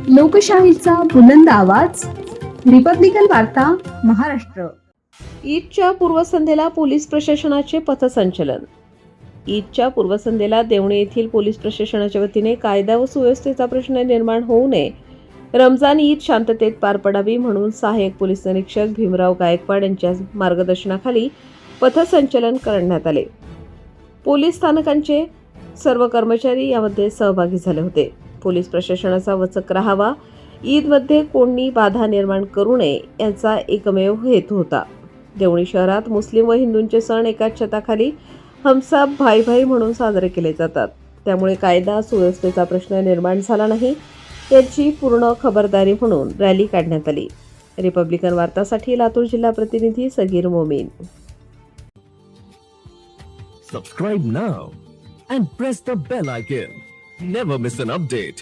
लोकशाहीचा बुलंद आवाज, रिपब्लिकन वार्ता, महाराष्ट्र. ईदच्या पूर्वसंध्येला पोलीस प्रशासनाचे पथसंचलन. ईदच्या पूर्वसंध्येला देवणी येथील पोलीस प्रशासनाच्या वतीने कायदा व सुव्यवस्थेचा प्रश्न निर्माण होऊ नये, रमजान ईद शांततेत पार पडावी म्हणून सहाय्यक पोलीस निरीक्षक भीमराव गायकवाड यांच्या मार्गदर्शनाखाली पथसंचलन करण्यात आले. पोलीस स्थानकांचे सर्व कर्मचारी यामध्ये सहभागी झाले होते. पोलीस प्रशासनाचा वचक राहावा, ईदमध्ये कोणी बाधा निर्माण करू नये याचा एकमेव हेतू होता. देवणी शहरात मुस्लिम व हिंदूंचे सण एकाच छताखाली हमसाब भाई भाई म्हणून साजरे केले जातात. त्यामुळे कायदा सुव्यवस्थेचा प्रश्न निर्माण झाला नाही याची पूर्ण खबरदारी म्हणून रॅली काढण्यात आली. रिपब्लिकन वार्तासाठी लातूर जिल्हा प्रतिनिधी Sagir Momin. Subscribe now and press the bell icon. Never miss an update.